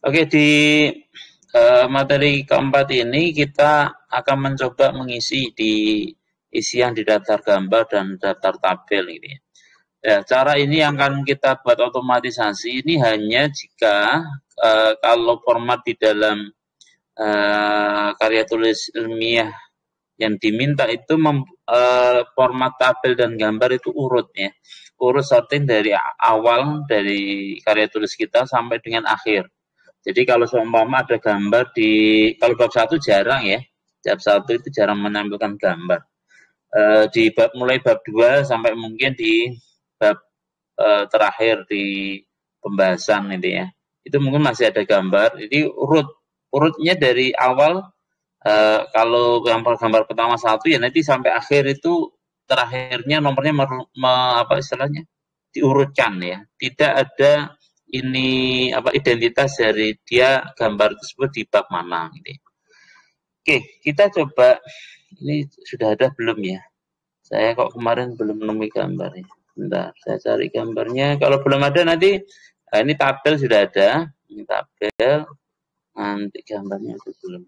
Oke, di materi keempat ini kita akan mencoba mengisi di isian di daftar gambar dan daftar tabel ini. Ya, cara ini yang akan kita buat otomatisasi ini hanya jika kalau format di dalam karya tulis ilmiah yang diminta itu format tabel dan gambar itu urut ya. Urut sorting dari awal dari karya tulis kita sampai dengan akhir. Jadi kalau seumpama ada gambar kalau bab 1 jarang ya. Bab 1 itu jarang menampilkan gambar. Di mulai bab 2 sampai mungkin di bab terakhir di pembahasan itu ya. Itu mungkin masih ada gambar. Jadi urutnya dari awal kalau gambar pertama 1 ya nanti sampai akhir itu terakhirnya nomornya apa istilahnya diurutkan ya. Tidak ada ini identitas dari dia gambar tersebut di bab mana gitu. Oke, kita coba ini sudah ada belum ya? Saya kok kemarin belum menemui gambarnya. Bentar, saya cari gambarnya. Kalau belum ada nanti ini tabel sudah ada. Ini tabel. Nanti gambarnya itu belum.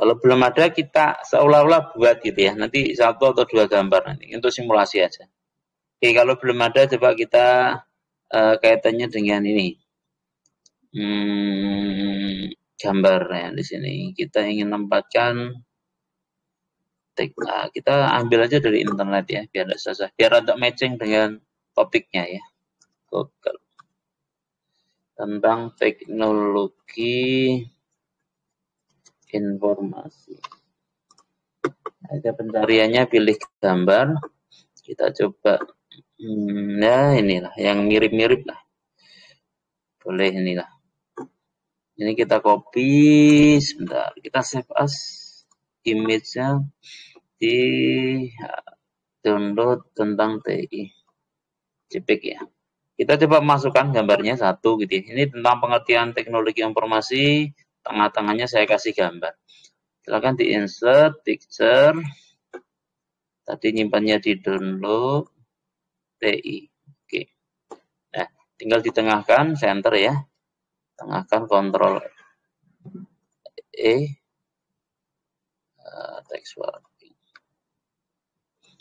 Kalau belum ada kita seolah-olah buat gitu ya. Nanti 1 atau 2 gambar nanti untuk simulasi aja. Oke, kalau belum ada coba kita kaitannya dengan ini gambar ya. Di sini kita ingin menempatkan kita ambil aja dari internet ya biar tidak susah, biar ada matching dengan topiknya ya. Google tentang teknologi informasi. Ada pencariannya, pilih gambar, kita coba ya inilah yang mirip-mirip lah, boleh inilah. Ini kita copy, sebentar, kita save as image-nya di download tentang TI JPEG ya. Kita coba masukkan gambarnya 1 gitu ya. Ini tentang pengertian teknologi informasi, tengah-tengahnya saya kasih gambar. Silakan di insert picture. Tadi nyimpannya di download TI. Oke. Nah, tinggal ditengahkan center ya. Tengahkan Ctrl E, text working.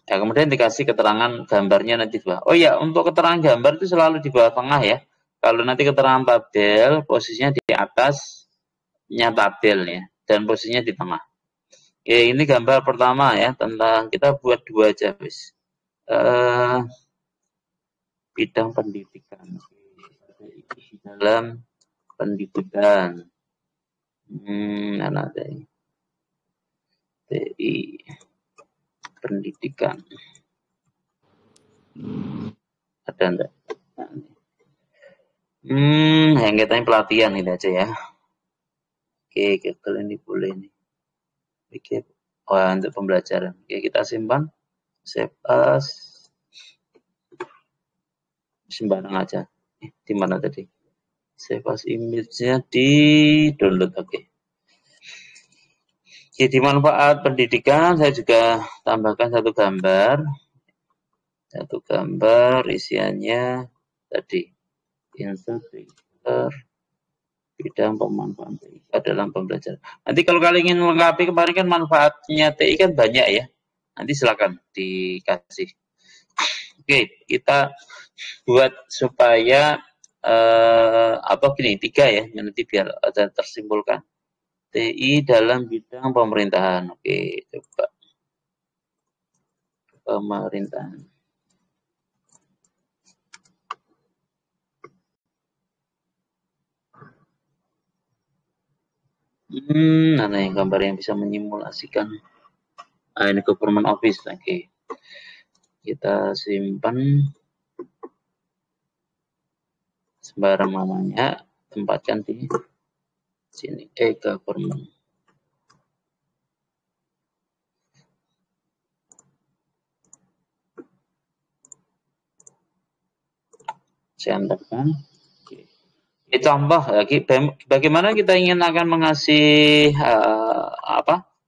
Ya, kemudian dikasih keterangan gambarnya nanti di bawah. Oh ya, untuk keterangan gambar itu selalu di bawah tengah ya. Kalau nanti keterangan tabel, posisinya di atasnya tabel ya, dan posisinya di tengah. Ya, ini gambar pertama ya, tentang kita buat 2 aja wis. Bidang pendidikan. Dalam pendidikan. Anak TI pendidikan. Ada enggak? Yang katanya pelatihan ini aja ya. Oke, kalau ini boleh nih. Oke, untuk pembelajaran. Oke, kita simpan. Save as. Sembarang aja. Di mana tadi? Save as image-nya di download. Oke. Jadi manfaat pendidikan saya juga tambahkan 1 gambar. 1 gambar isiannya tadi insert picture bidang pemanfaatan TI dalam pembelajaran. Nanti kalau kalian ingin melengkapi, kemarin kan manfaatnya TI kan banyak ya. Nanti silakan dikasih. Oke, kita buat supaya gini 3 ya, nanti biar ada tersimpulkan. TI dalam bidang pemerintahan. Oke, coba. Pemerintahan. Mana yang gambar yang bisa menyimulasikan? Ini government office. Oke. Kita simpan. Sembarang namanya, tempatkan di sini. Government. Centerkan. Contoh bagaimana kita ingin akan mengasih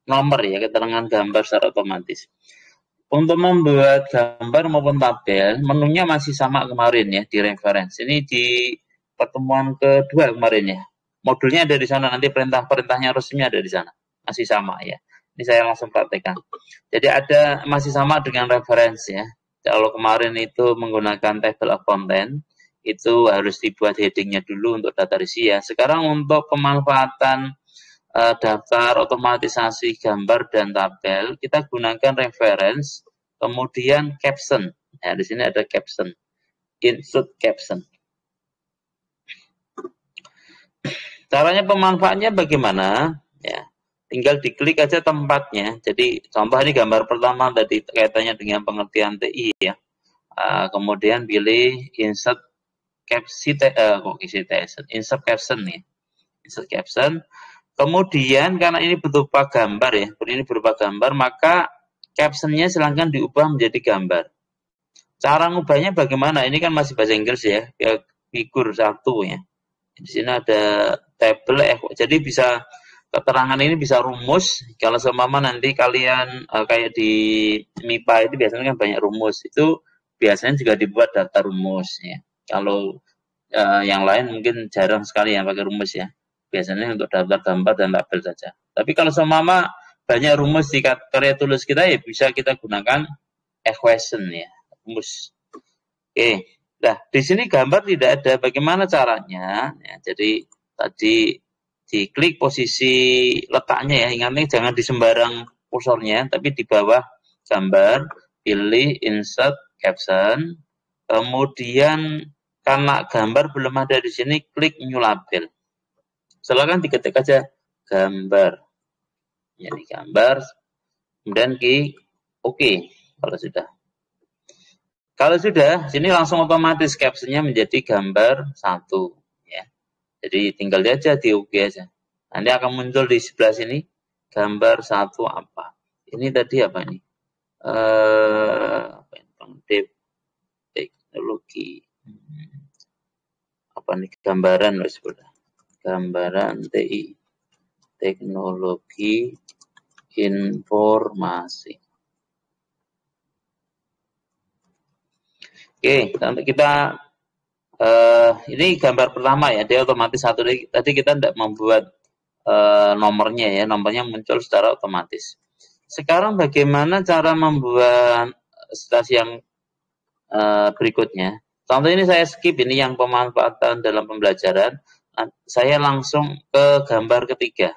nomor ya, keterangan gambar secara otomatis. Untuk membuat gambar maupun tabel, menunya masih sama kemarin ya di reference. Ini di pertemuan kedua kemarin ya. Modulnya ada di sana, nanti perintah-perintahnya resminya ada di sana. Masih sama ya. Ini saya langsung praktekkan. Jadi masih sama dengan referensi ya. Kalau kemarin itu menggunakan table of content, itu harus dibuat headingnya dulu untuk data isi ya. Sekarang untuk pemanfaatan daftar otomatisasi gambar dan tabel, kita gunakan reference, kemudian caption. Ya, di sini ada caption, insert caption. Caranya pemanfaatannya bagaimana? Ya, tinggal diklik aja tempatnya. Jadi contoh ini gambar pertama tadi kaitannya dengan pengertian TI ya. Kemudian pilih insert caption, insert caption nih. Insert caption. Kemudian karena ini berupa gambar ya, ini berupa gambar, maka captionnya silahkan diubah menjadi gambar. Cara ngubahnya bagaimana? Ini kan masih bahasa Inggris ya, figur 1 ya. Di sini ada table jadi bisa keterangan ini bisa rumus. Kalau seumpama nanti kalian kayak di MIPA itu biasanya kan banyak rumus, itu biasanya juga dibuat data rumus ya. Kalau yang lain mungkin jarang sekali yang pakai rumus ya, biasanya untuk daftar gambar dan tabel saja. Tapi kalau seumpama banyak rumus di karya tulis kita ya bisa kita gunakan equation ya, rumus. Oke. Nah, di sini gambar tidak ada. Bagaimana caranya? Ya, jadi tadi diklik posisi letaknya ya. Ingat nih jangan di sembarang kursornya, tapi di bawah gambar, pilih insert caption. Kemudian karena gambar belum ada di sini, klik new label. Silakan diketik aja gambar. Jadi gambar. Kemudian klik oke kalau sudah. Kalau sudah, sini langsung otomatis captionnya menjadi gambar 1. Ya. Jadi tinggal aja di OK aja. Nanti akan muncul di sebelah sini gambar 1 apa. Ini tadi apa ini? Teknologi. Apa nih? Gambaran loh sebelah. Gambaran TI. Teknologi informasi. Oke, nanti kita ini gambar pertama ya, dia otomatis satu. Tadi kita tidak membuat nomornya ya, nomornya muncul secara otomatis. Sekarang bagaimana cara membuat stasi yang berikutnya? Contoh ini saya skip, ini yang pemanfaatan dalam pembelajaran. Saya langsung ke gambar ketiga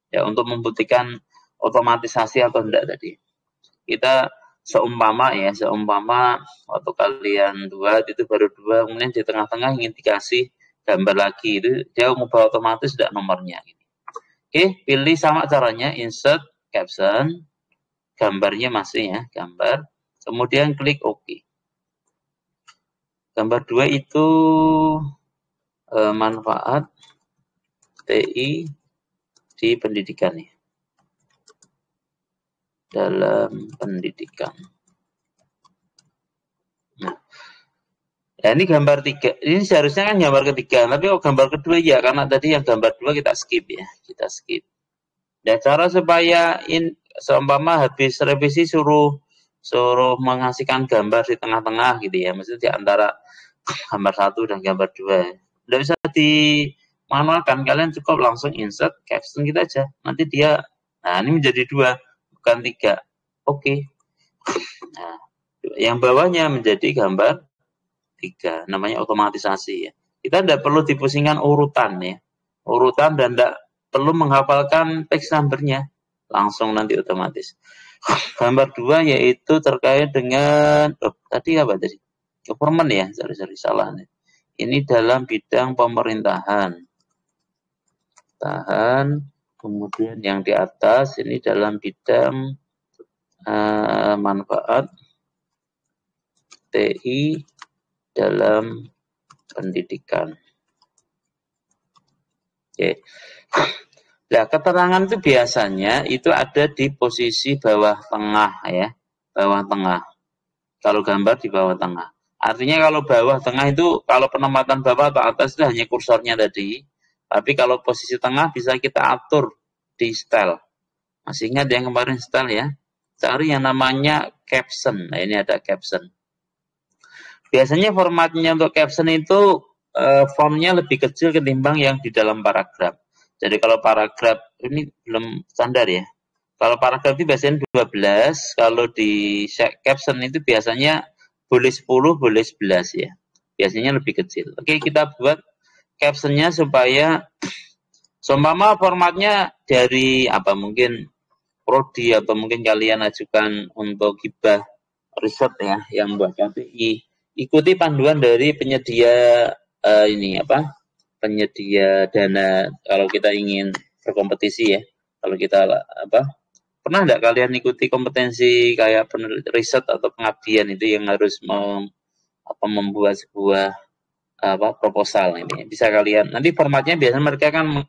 ya, untuk membuktikan otomatisasi atau tidak tadi. Kita seumpama waktu kalian buat itu baru 2, kemudian di tengah-tengah ingin dikasih gambar lagi, itu dia mengubah otomatis tidak nomornya. Oke, pilih sama caranya insert caption, gambarnya masih ya, gambar, kemudian klik OK. Gambar 2 itu manfaat TI di pendidikan ya. Dalam pendidikan. Nah, ya ini gambar 3. Ini seharusnya kan gambar ketiga, tapi kok gambar kedua ya, karena tadi yang gambar 2 kita skip ya, kita skip. Dan cara supaya seumpama habis revisi suruh mengasihkan gambar di tengah-tengah gitu ya, maksudnya di antara gambar 1 dan gambar 2. Tidak bisa dimanualkan, kalian cukup langsung insert caption gitu aja. Nanti dia, nah ini menjadi 2. Bukan 3. Oke. Nah, yang bawahnya menjadi gambar 3. Namanya otomatisasi ya. Kita tidak perlu dipusingkan urutan ya. Urutan dan tidak perlu menghafalkan teks numbernya. Langsung nanti otomatis. Gambar 2 yaitu terkait dengan tadi apa tadi? Government ya. Sorry salah nih. Ini dalam bidang pemerintahan. Kemudian yang di atas ini dalam bidang manfaat TI dalam pendidikan. Oke. Nah, keterangan itu biasanya itu ada di posisi bawah tengah ya, bawah tengah. Kalau gambar di bawah tengah. Artinya kalau bawah tengah itu, kalau penempatan bawah atau atas itu hanya kursornya tadi. Tapi kalau posisi tengah bisa kita atur di style. Masih ingat yang kemarin style ya? Cari yang namanya caption. Nah ini ada caption. Biasanya formatnya untuk caption itu fontnya lebih kecil ketimbang yang di dalam paragraf. Jadi kalau paragraf ini belum standar ya. Kalau paragraf itu biasanya 12, kalau di caption itu biasanya boleh 10, boleh 11 ya. Biasanya lebih kecil. Oke, kita buat captionnya supaya seumpama formatnya dari apa mungkin prodi atau mungkin kalian ajukan untuk hibah riset ya yang buat KPI. Ikuti panduan dari penyedia ini apa? Penyedia dana kalau kita ingin berkompetisi ya. Kalau kita apa? Pernah enggak kalian ikuti kompetensi kayak riset atau pengabdian itu yang harus membuat sebuah apa proposal ini bisa kalian nanti formatnya biasanya mereka kan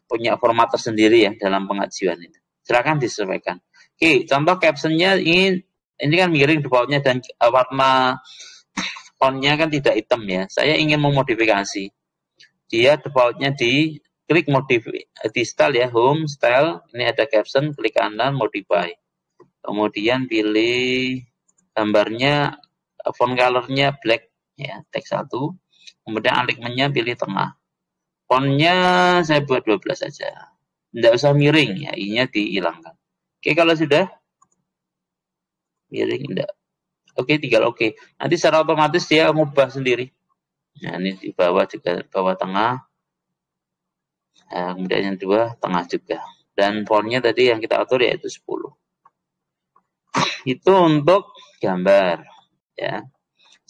punya format tersendiri ya dalam pengajuan itu silakan disesuaikan. Oke, contoh captionnya ini kan miring defaultnya dan warna fontnya kan tidak hitam ya, saya ingin memodifikasi dia defaultnya di klik modify di style ya home style ini ada caption klik kanan modify kemudian pilih gambarnya font colornya black ya teks 1 kemudian alignmentnya pilih tengah fontnya saya buat 12 saja tidak usah miring ya i-nya dihilangkan. Oke kalau sudah miring enggak oke tinggal oke nanti secara otomatis dia ngubah sendiri. Nah ini di bawah juga bawah tengah nah, kemudian yang dua tengah juga dan fontnya tadi yang kita atur yaitu 10 itu untuk gambar ya.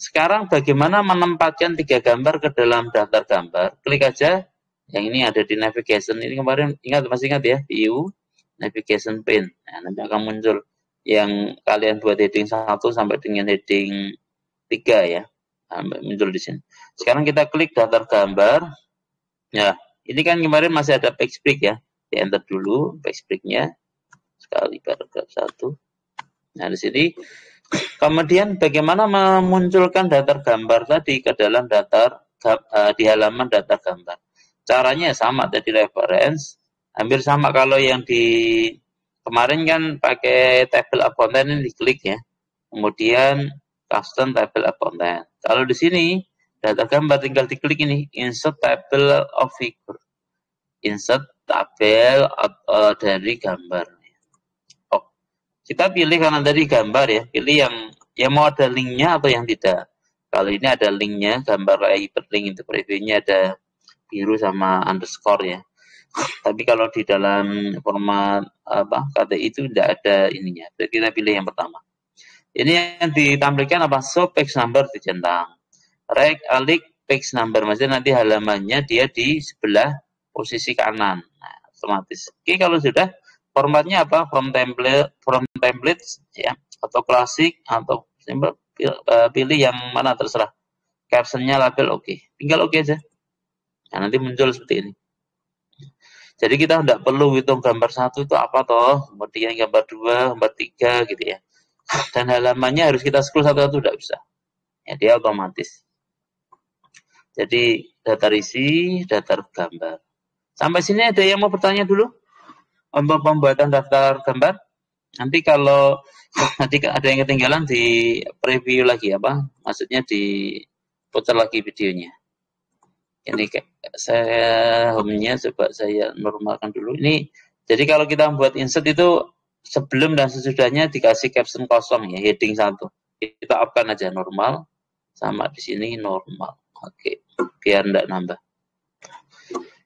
Sekarang bagaimana menempatkan 3 gambar ke dalam daftar gambar? Klik aja yang ini ada di navigation. Ini kemarin masih ingat ya, view navigation pane. Nah, nanti akan muncul yang kalian buat heading 1 sampai dengan heading 3 ya. Nah, muncul di sini. Sekarang kita klik daftar gambar. Ya, ini kan kemarin masih ada page break ya. Di enter dulu page break-nya. Sekali paragraf 1. Nah, di sini kemudian bagaimana memunculkan daftar gambar tadi ke dalam daftar di halaman daftar gambar. Caranya sama tadi reference, hampir sama kalau yang di kemarin kan pakai table of content ini diklik ya. Kemudian custom table of content. Kalau di sini daftar gambar tinggal diklik ini insert table of figure. Insert tabel dari gambar. Kita pilih kanan dari gambar ya, pilih yang mau ada linknya atau yang tidak. Kalau ini ada linknya, gambar hyperlink itu previewnya ada biru sama underscore ya. Tapi kalau di dalam format apa KTI itu tidak ada ininya. Jadi kita pilih yang pertama. Ini yang ditampilkan apa? Show page number dicentang. Right alik page number, maksudnya nanti halamannya dia di sebelah posisi kanan. Nah, otomatis. Oke, kalau sudah formatnya apa? From templates ya atau klasik atau simple pilih yang mana terserah. Captionnya label oke. Tinggal oke aja. Nah, nanti muncul seperti ini. Jadi kita tidak perlu hitung gambar 1 itu apa toh, kemudian gambar 2, gambar 3 gitu ya. Dan halamannya harus kita scroll satu-satu tidak bisa. Ya dia otomatis. Jadi daftar isi, daftar gambar. Sampai sini ada yang mau bertanya dulu? Untuk pembuatan daftar gambar nanti kalau nanti ada yang ketinggalan di preview lagi apa maksudnya di putar lagi videonya ini saya home-nya coba saya normalkan dulu ini jadi kalau kita membuat insert itu sebelum dan sesudahnya dikasih caption kosong ya heading 1 kita up-kan aja normal sama di sini normal oke biar enggak nambah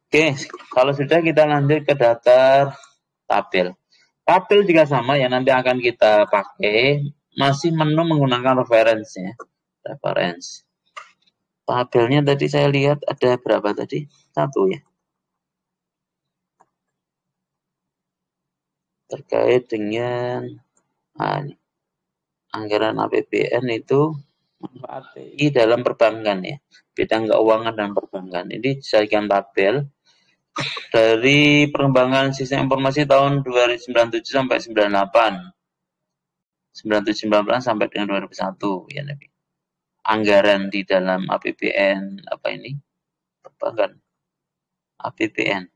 oke kalau sudah kita lanjut ke daftar tabel. Tabel juga sama ya nanti akan kita pakai masih menu menggunakan reference ya. Reference. Tabelnya tadi saya lihat ada berapa tadi? 1 ya. Terkait dengan ini. Anggaran APBN itu manfaat TI dalam perbankan ya. Bidang keuangan dan perbankan. Ini dijadikan tabel dari perkembangan sistem informasi tahun 2097 sampai 98. 97-98 sampai dengan 2001 ya Nabi. Anggaran di dalam APBN apa ini? Perbankan. APBN.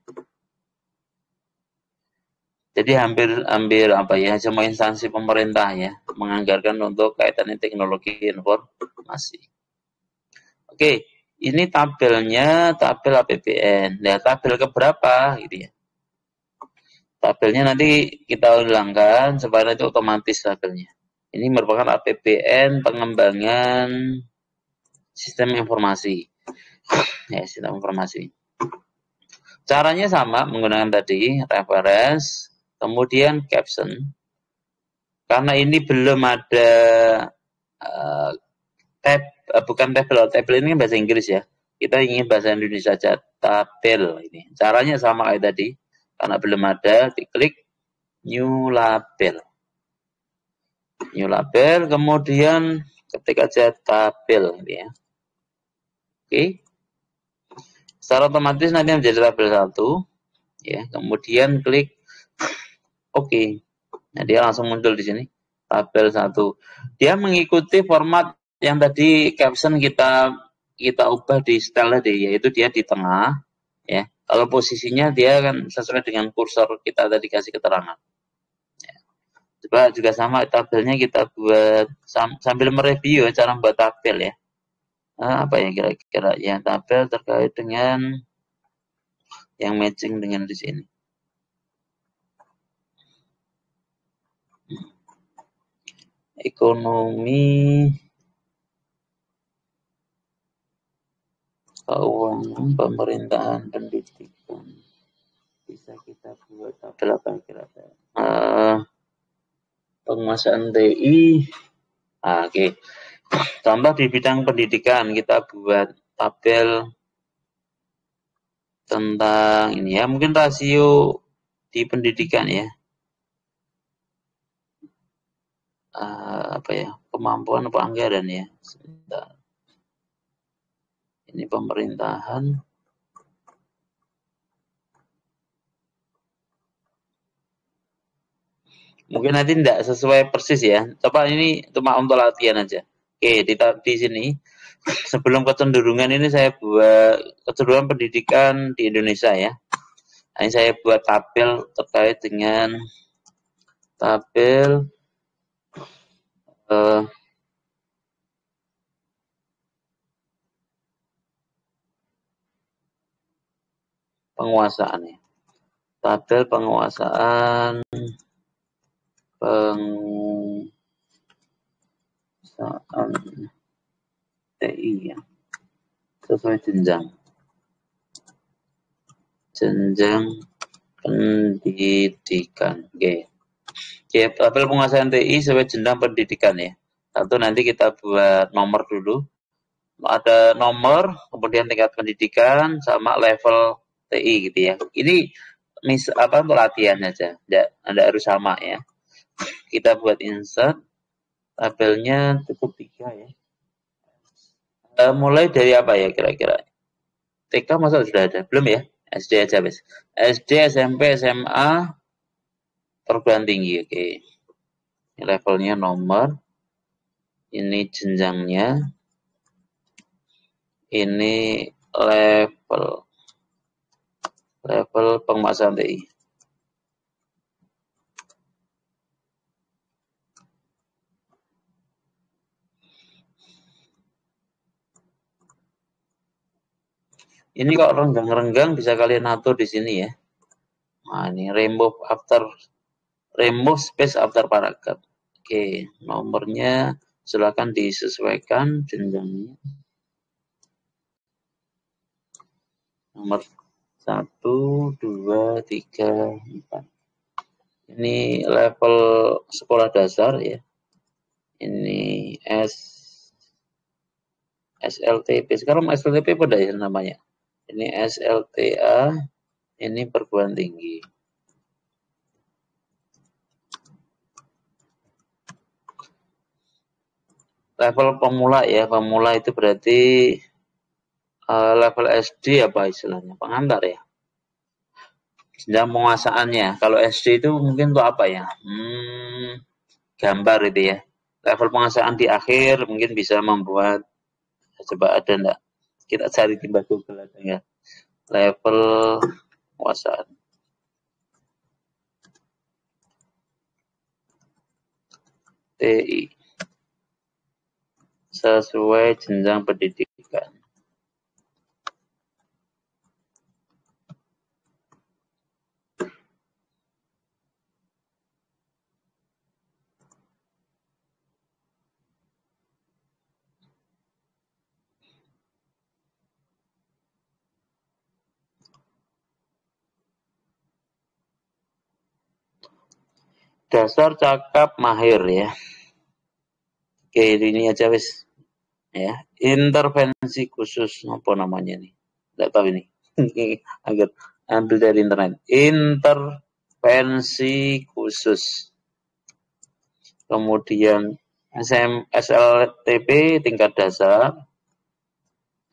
Jadi hampir apa ya semua instansi pemerintah ya menganggarkan untuk kaitannya teknologi informasi. Oke, Ini tabelnya tabel APBN. Nah, tabel keberapa gitu ya. Tabelnya nanti kita ulangkan supaya itu otomatis tabelnya. Ini merupakan APBN pengembangan sistem informasi. Ya, sistem informasi. Caranya sama menggunakan tadi reference, kemudian caption. Karena ini belum ada tab, bukan tabel ini kan bahasa Inggris ya. Kita ingin bahasa Indonesia saja, tabel ini. Caranya sama kayak tadi. Karena belum ada, diklik new label. New label, kemudian ketik aja tabel ini ya. Oke. Secara otomatis nanti menjadi tabel 1 ya. Kemudian klik oke. Nah, dia langsung muncul di sini. Tabel 1. Dia mengikuti format yang tadi caption kita ubah di style tadi, yaitu dia di tengah ya. Kalau posisinya dia kan sesuai dengan kursor kita tadi kasih keterangan. Ya. Coba juga sama tabelnya kita buat sambil mereview cara membuat tabel ya. Nah, apa yang kira-kira yang tabel terkait dengan yang matching dengan di sini. Ekonomi, keuangan, pemerintahan, pendidikan. Bisa kita buat tabel apa kira-kira? Penguasaan TI. Oke. Contoh di bidang pendidikan kita buat tabel tentang ini ya, mungkin rasio di pendidikan ya. Apa ya? Kemampuan apa anggaran ya? Sebentar. Ini pemerintahan. Mungkin nanti tidak sesuai persis ya. Coba ini cuma untuk latihan aja. Oke, di sini sebelum kecenderungan ini saya buat kecenderungan pendidikan di Indonesia ya. Ini saya buat tabel terkait dengan tabel penguasaan ya. Tabel penguasaan TI ya. Sesuai jenjang pendidikan. Oke. Tabel penguasaan TI sesuai jenjang pendidikan ya. Satu nanti kita buat nomor dulu. Ada nomor, kemudian tingkat pendidikan sama level TI gitu ya. Ini untuk latihan aja. Anda harus sama ya. Kita buat insert tabelnya cukup 3 ya. Mulai dari apa ya kira-kira? TK masa sudah ada? Belum ya? SD aja guys. SD, SMP, SMA, perguruan tinggi. Oke. Ini levelnya nomor. Ini jenjangnya. Ini level penguasaan TI. Ini kok renggang-renggang bisa kalian atur di sini ya. Nah, ini remove space after paragraph. Oke, nomornya silakan disesuaikan jenjangnya. Nomor 1, 2, 3, 4. Ini level sekolah dasar ya. Ini SLTP. Sekarang SLTP pada ya namanya. Ini SLTA. Ini perguruan tinggi. Level pemula ya. Pemula itu berarti level SD apa istilahnya? Pengantar ya. Jenjang penguasaannya. Kalau SD itu mungkin untuk apa ya? Gambar itu ya. Level penguasaan di akhir mungkin bisa membuat, coba ada enggak? Kita cari di Google aja ya. Level penguasaan. TI. Sesuai jenjang pendidikan. dasar, cakap, mahir ya. Oke, ini aja wis ya. Intervensi khusus apa namanya nih? Enggak tahu ini. Agak ambil dari internet. Intervensi khusus. Kemudian SLTP tingkat dasar.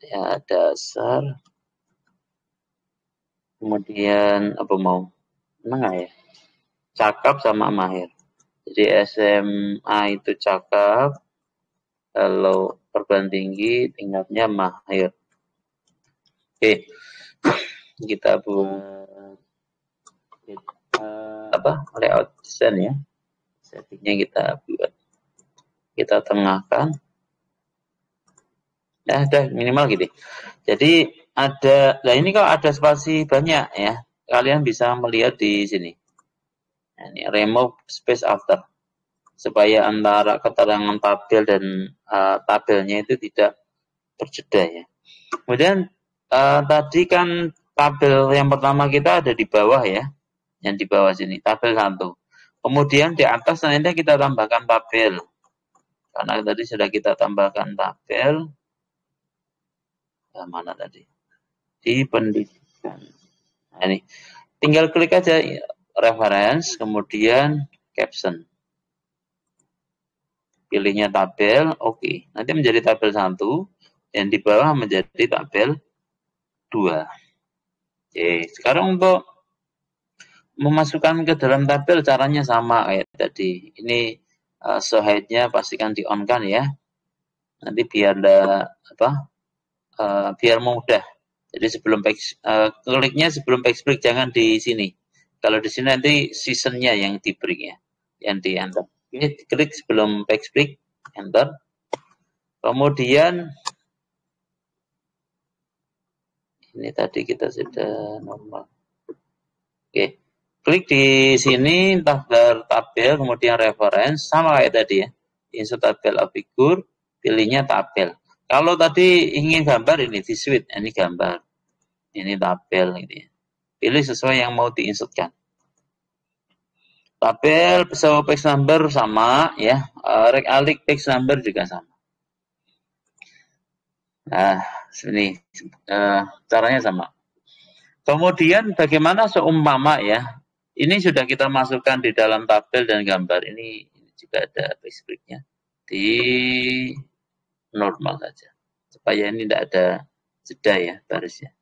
Ya, dasar. Kemudian apa mau? Menengah ya. Cakap sama mahir. Jadi SMA itu cakap, kalau perguruan tinggi tingkatnya mahir. Oke, kita buat layout desain ya. Settingnya kita buat, kita tengahkan. Ya, udah minimal gitu. Jadi ada, nah ini kalau ada spasi banyak ya, kalian bisa melihat di sini. Nah, ini remove space after, supaya antara keterangan tabel dan tabelnya itu tidak terjeda ya. Kemudian tadi kan tabel yang pertama kita ada di bawah ya, yang di bawah sini tabel 1. Kemudian di atas nanti kita tambahkan tabel, karena tadi sudah kita tambahkan tabel. Mana tadi? Di pendidikan. Nah, ini tinggal klik aja reference, kemudian caption. Pilihnya tabel, oke. Nanti menjadi tabel 1, dan di bawah menjadi tabel 2. Oke, sekarang untuk memasukkan ke dalam tabel caranya sama kayak tadi. Ini show height-nya pastikan di on kan ya. Nanti biar biar mudah. Jadi sebelum kliknya sebelum backsplit, jangan di sini. Kalau di sini nanti seasonnya yang di break ya, yang di enter. Ini klik sebelum backsplit, enter. Kemudian ini tadi kita sudah normal. Oke, klik di sini daftar tabel, kemudian reference sama kayak tadi ya. Insert tabel of figure, pilihnya tabel. Kalau tadi ingin gambar ini di switch, ini gambar. Ini tabel gitu ya. Pilih sesuai yang mau diinsertkan. Tabel show page number sama ya, rect-alik page number juga sama. Nah, sini caranya sama. Kemudian bagaimana seumpama ya, ini sudah kita masukkan di dalam tabel dan gambar. Ini juga ada backsplit-nya di normal saja, supaya ini tidak ada jeda ya barisnya.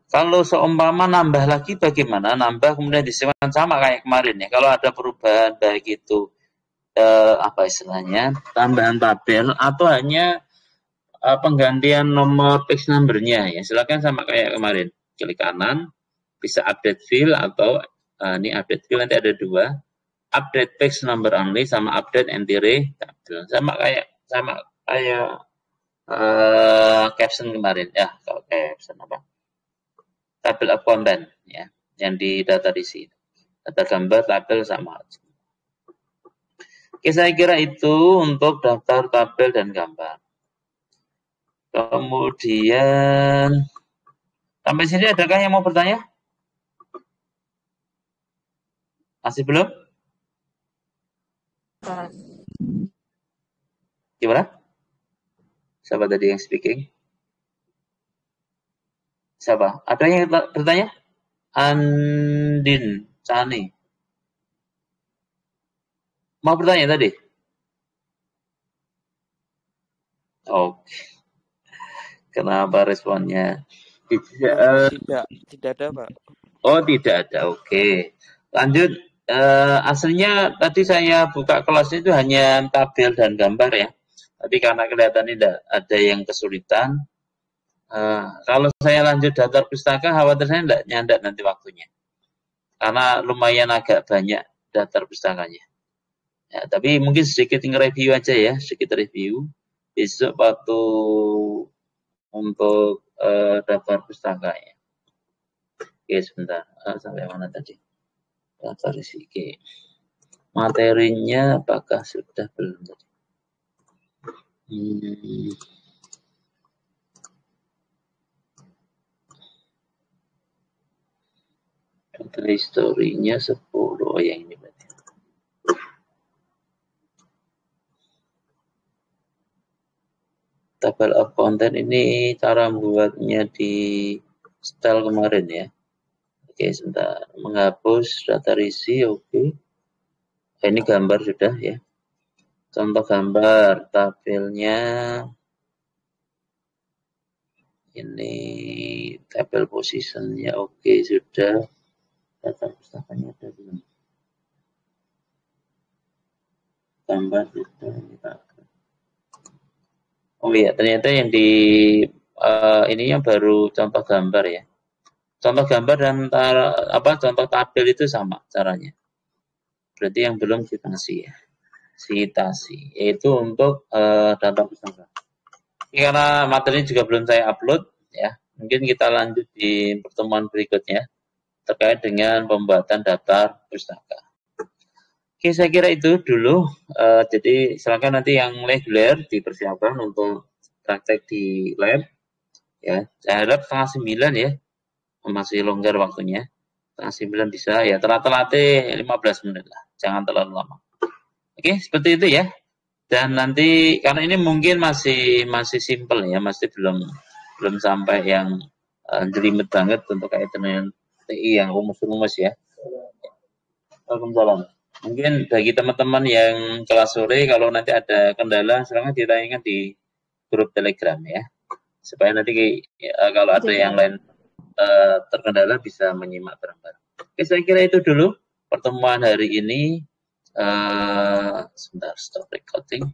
Kalau seumpama nambah lagi bagaimana? Nambah kemudian disimpan sama kayak kemarin ya. Kalau ada perubahan baik itu apa istilahnya, tambahan tabel atau hanya penggantian nomor page number-nya ya, silakan sama kayak kemarin. Klik kanan, bisa update field atau ini update field nanti ada 2. Update page number only sama update entire tabel. Sama kayak caption kemarin ya. Kalau caption apa? Tabel of content ya, yang di data di sini. Data gambar, tabel sama. Oke, saya kira itu untuk daftar tabel dan gambar. Kemudian sampai sini adakah yang mau bertanya? Masih belum? Gimana? Siapa tadi yang speaking? Siapa? Ada yang bertanya? Andin, Cani. Mau bertanya tadi? Oh, kenapa responnya? Tidak ada, Pak. Oh, tidak ada. Oke. Lanjut. Aslinya tadi saya buka kelas itu hanya tabel dan gambar ya. Tapi karena kelihatan tidak ada yang kesulitan, kalau saya lanjut daftar pustaka, khawatir saya tidak nyandak nanti waktunya. Karena lumayan agak banyak daftar pustakanya. Ya, tapi mungkin sedikit nge-review aja ya, sedikit review. Besok waktu untuk daftar pustaka ya. Oke, sebentar. Sampai mana tadi? Daftar isi. Materinya apakah sudah belum tadi? Historinya 10. Oh, yang ini berarti. Table of content ini cara membuatnya di style kemarin ya. Oke, sebentar. Menghapus data risi, oke. Ini gambar sudah ya. Contoh gambar, tabelnya ini tabel positionnya oke sudah. Data pustakanya ada belum? Gambar sudah. Oh iya, ternyata yang di ini yang baru contoh gambar ya. Contoh gambar dan contoh tabel itu sama caranya. Berarti yang belum citasi ya. Citasi yaitu untuk data pustaka. Karena materi juga belum saya upload ya. Mungkin kita lanjut di pertemuan berikutnya terkait dengan pembuatan daftar pustaka. Oke, saya kira itu dulu. Jadi silakan nanti yang reguler dipersiapkan untuk praktek di lab. Ya, saya harap 8:30 ya, masih longgar waktunya. 8:30 bisa ya, telat-telat 15 menit lah, jangan terlalu lama. Oke, seperti itu ya. Dan nanti karena ini mungkin masih simple ya, masih belum sampai yang jelimet banget untuk kaitan dengan TI yang rumus-rumus ya. Waalaikumsalam. Mungkin bagi teman-teman yang kelas sore kalau nanti ada kendala silakan ditanyakan di grup Telegram ya. Supaya nanti kalau ada yang lain terkendala bisa menyimak bareng-bareng. Oke, saya kira itu dulu pertemuan hari ini. Sebentar, stop recording.